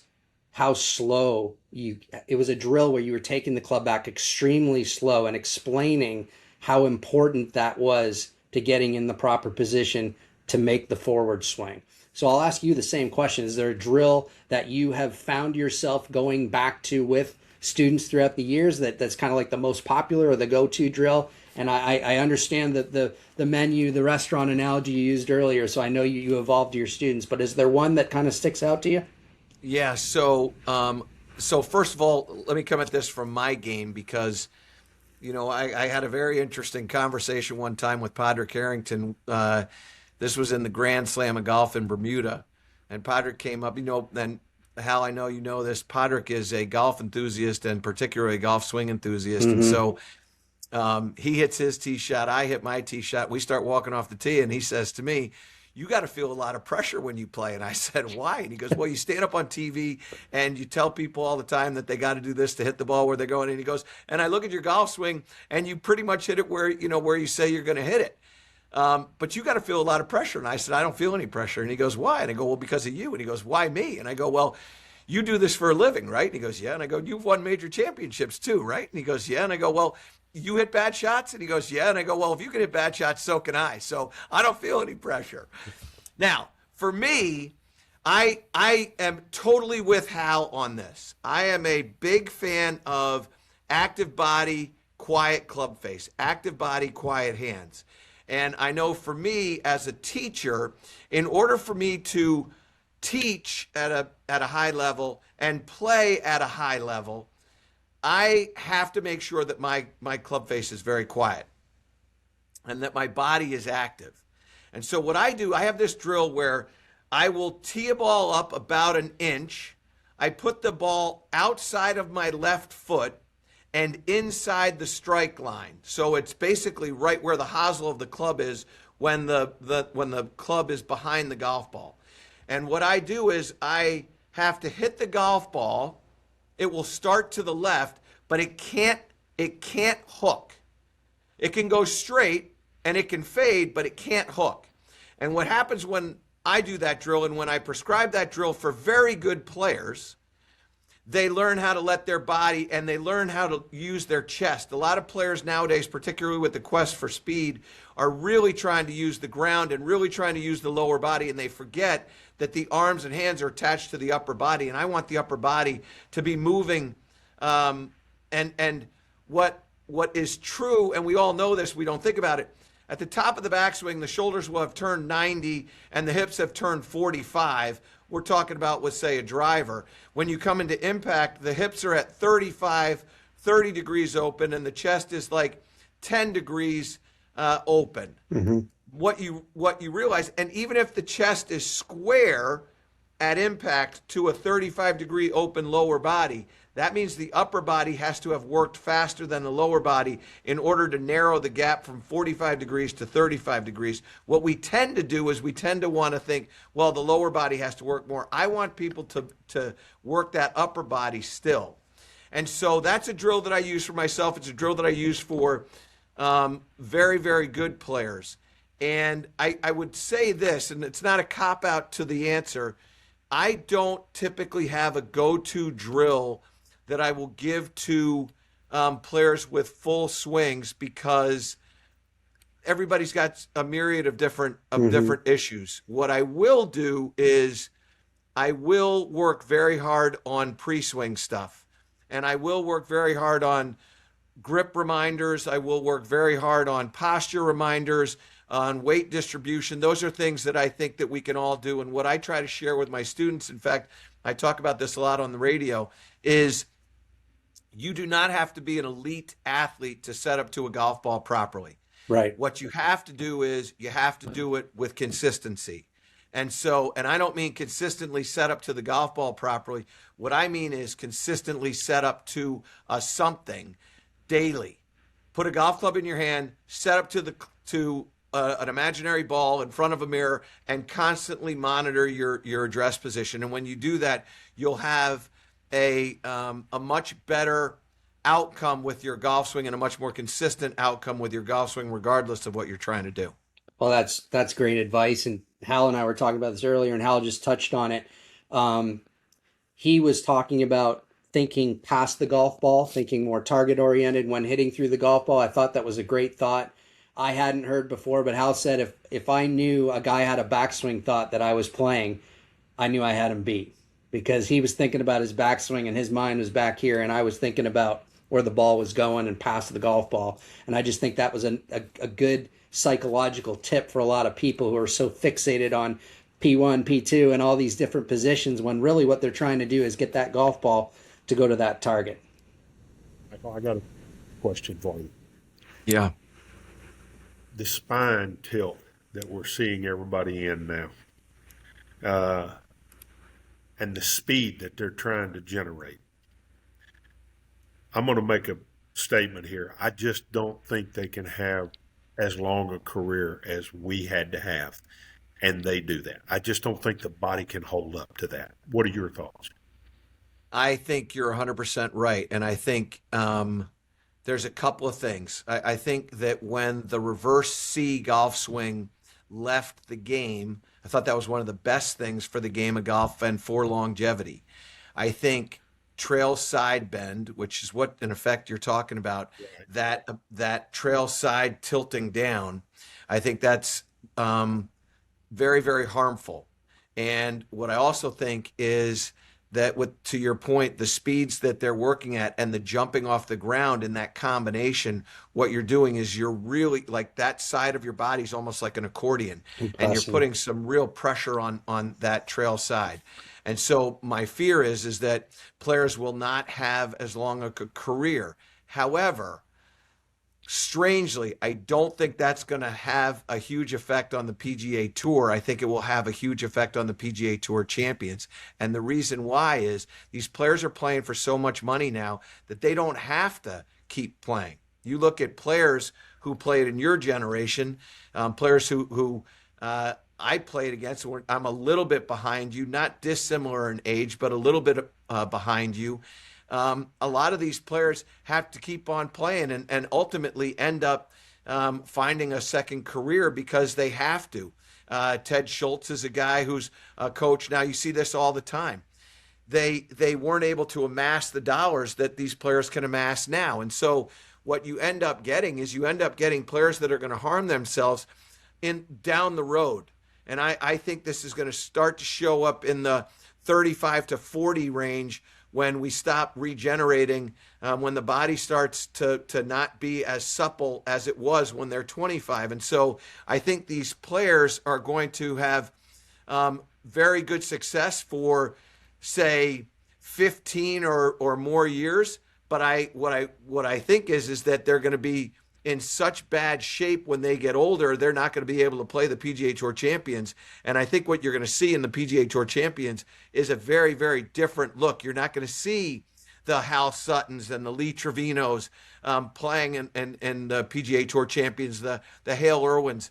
how slow it was a drill where you were taking the club back extremely slow and explaining how important that was to getting in the proper position to make the forward swing. So I'll ask you the same question. Is there a drill that you have found yourself going back to with students throughout the years that's kind of like the most popular or the go-to drill? And I understand that the menu, the restaurant analogy you used earlier, so I know you evolved to your students, but is there one that kind of sticks out to you? Yeah, so first of all, let me come at this from my game because, I had a very interesting conversation one time with Padraig Harrington. This was in the Grand Slam of Golf in Bermuda. And Padraig came up, then Hal, I know you know this, Padraig is a golf enthusiast and particularly a golf swing enthusiast. And so he hits his tee shot, I hit my tee shot. We start walking off the tee and he says to me, you got to feel a lot of pressure when you play. And I said, why? And he goes, well, you stand up on TV and you tell people all the time that they got to do this to hit the ball where they're going. And he goes, and I look at your golf swing and you pretty much hit it where you say you're going to hit it. But you got to feel a lot of pressure. And I said, I don't feel any pressure. And he goes, why? And I go, well, because of you. And he goes, why me? And I go, well, you do this for a living, right? And he goes, yeah. And I go, you've won major championships too, right? And he goes, yeah. And I go, well, you hit bad shots? And he goes, yeah. And I go, well, if you can hit bad shots, so can I. So I don't feel any pressure. Now, for me, I am totally with Hal on this. I am a big fan of active body, quiet club face, active body, quiet hands. And I know for me as a teacher, in order for me to teach at a high level and play at a high level, I have to make sure that my club face is very quiet and that my body is active. And so what I do, I have this drill where I will tee a ball up about an inch. I put the ball outside of my left foot and inside the strike line. So it's basically right where the hosel of the club is when the club is behind the golf ball. And what I do is I have to hit the golf ball. It will start to the left, but it can't hook. It can go straight, and it can fade, but it can't hook. And what happens when I do that drill and when I prescribe that drill for very good players, they learn how to let their body and they learn how to use their chest. A lot of players nowadays, particularly with the quest for speed, are really trying to use the ground and really trying to use the lower body, and they forget that the arms and hands are attached to the upper body, and I want the upper body to be moving. And what is true, and we all know this, we don't think about it, at the top of the backswing, the shoulders will have turned 90 and the hips have turned 45. We're talking about with, say, a driver. When you come into impact, the hips are at 35, 30 degrees open, and the chest is like 10 degrees open. Mm-hmm. What you realize, and even if the chest is square at impact to a 35-degree open lower body, that means the upper body has to have worked faster than the lower body in order to narrow the gap from 45 degrees to 35 degrees. What we tend to do is we tend to want to think, well, the lower body has to work more. I want people to work that upper body still. And so that's a drill that I use for myself. It's a drill that I use for very, very good players. And I would say this, and it's not a cop-out to the answer, I don't typically have a go-to drill that I will give to players with full swings, because everybody's got a myriad of different issues. What I will do is I will work very hard on pre-swing stuff, and I will work very hard on grip reminders. I will work very hard on posture reminders, on weight distribution. Those are things that I think that we can all do. And what I try to share with my students, in fact, I talk about this a lot on the radio, is you do not have to be an elite athlete to set up to a golf ball properly. Right. What you have to do is you have to do it with consistency. And I don't mean consistently set up to the golf ball properly. What I mean is consistently set up to something daily. Put a golf club in your hand, set up to an imaginary ball in front of a mirror, and constantly monitor your address position. And when you do that, you'll have a much better outcome with your golf swing and a much more consistent outcome with your golf swing, regardless of what you're trying to do. Well, that's great advice. And Hal and I were talking about this earlier, and Hal just touched on it. He was talking about thinking past the golf ball, thinking more target oriented when hitting through the golf ball. I thought that was a great thought. I hadn't heard before, but Hal said if I knew a guy had a backswing thought that I was playing, I knew I had him beat, because he was thinking about his backswing and his mind was back here, and I was thinking about where the ball was going and past the golf ball. And I just think that was a good psychological tip for a lot of people who are so fixated on P1, P2, and all these different positions, when really what they're trying to do is get that golf ball to go to that target. I got a question for you. Yeah. The spine tilt that we're seeing everybody in now, and the speed that they're trying to generate. I'm going to make a statement here. I just don't think they can have as long a career as we had to have, and they do that. I just don't think the body can hold up to that. What are your thoughts? I think you're 100% right. And I think there's a couple of things. I think that when the reverse C golf swing left the game, I thought that was one of the best things for the game of golf and for longevity. I think trail side bend, which is what in effect you're talking about, that trail side tilting down, I think that's very, very harmful. And what I also think is that, to your point, the speeds that they're working at and the jumping off the ground in that combination, what you're doing is you're really, like, that side of your body is almost like an accordion. And you're putting some real pressure on that trail side. And so my fear is that players will not have as long a career. However, strangely, I don't think that's going to have a huge effect on the PGA Tour. I think it will have a huge effect on the PGA Tour champions. And the reason why is these players are playing for so much money now that they don't have to keep playing. You look at players who played in your generation, players who I played against. I'm a little bit behind you, not dissimilar in age, but a little bit behind you. A lot of these players have to keep on playing and ultimately end up finding a second career because they have to. Ted Schultz is a guy who's a coach. Now, you see this all the time. They weren't able to amass the dollars that these players can amass now. And so what you end up getting is players that are going to harm themselves down the road. And I think this is going to start to show up in the 35 to 40 range when we stop regenerating, when the body starts to not be as supple as it was when they're 25. And so I think these players are going to have very good success for, say, 15 or more years. But what I think is that they're going to be in such bad shape when they get older, they're not going to be able to play the PGA Tour Champions. And I think what you're going to see in the PGA Tour Champions is a very, very different look. You're not going to see the Hal Suttons and the Lee Trevinos playing in the PGA Tour Champions, the Hale Irwins.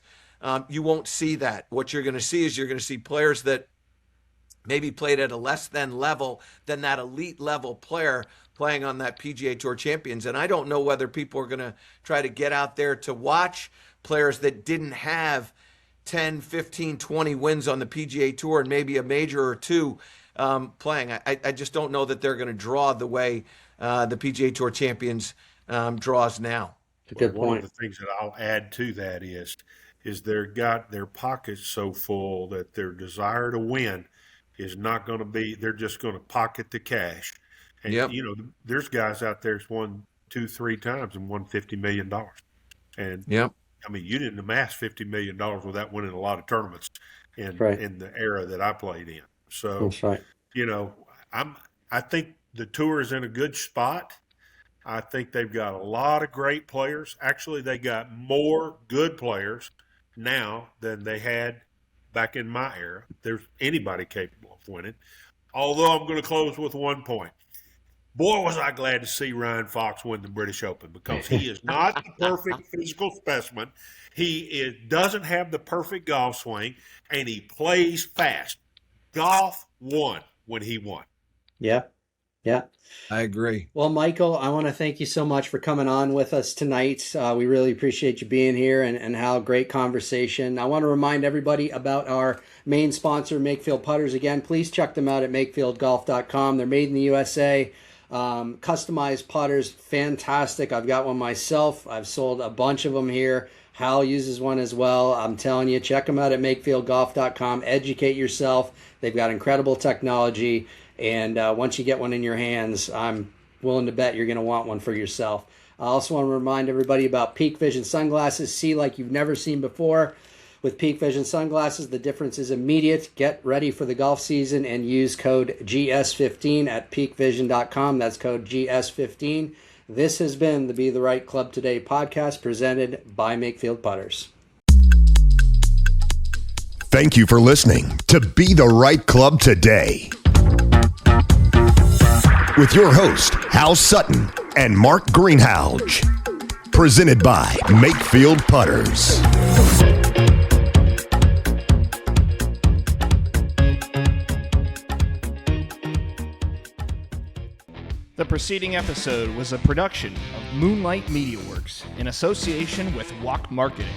You won't see that. What you're going to see is you're going to see players that maybe played at a less than level than that elite level player playing on that PGA Tour Champions. And I don't know whether people are going to try to get out there to watch players that didn't have 10, 15, 20 wins on the PGA Tour and maybe a major or two playing. I just don't know that they're going to draw the way the PGA Tour Champions draws now. Good point. One of the things that I'll add to that is they've got their pockets so full that their desire to win is not going to be, they're just going to pocket the cash. And, you know, there's guys out there that's won 2-3 times and won $50 million. And, I mean, you didn't amass $50 million without winning a lot of tournaments in the era that I played in. So, that's right. You know, I think the tour is in a good spot. I think they've got a lot of great players. Actually, they got more good players now than they had back in my era. There's anybody capable of winning. Although I'm going to close with one point. Boy, was I glad to see Ryan Fox win the British Open, because he is not the perfect physical specimen. He doesn't have the perfect golf swing, and he plays fast. Golf won when he won. Yeah. I agree. Well, Michael, I want to thank you so much for coming on with us tonight. We really appreciate you being here and how great conversation. I want to remind everybody about our main sponsor, Makefield Putters. Again, please check them out at makefieldgolf.com. They're made in the USA. Customized putters, fantastic. I've got one myself. I've sold a bunch of them here. Hal uses one as well. I'm telling you, check them out at makefieldgolf.com. Educate yourself. They've got incredible technology. And once you get one in your hands, I'm willing to bet you're going to want one for yourself. I also want to remind everybody about Peak Vision sunglasses. See like you've never seen before. With Peak Vision sunglasses, the difference is immediate. Get ready for the golf season and use code GS15 at peakvision.com. That's code GS15. This has been the Be the Right Club Today podcast presented by Makefield Putters. Thank you for listening to Be the Right Club Today with your host, Hal Sutton and Mark Greenhalgh. Presented by Makefield Putters. The preceding episode was a production of Moonlight Media Works in association with Walk Marketing.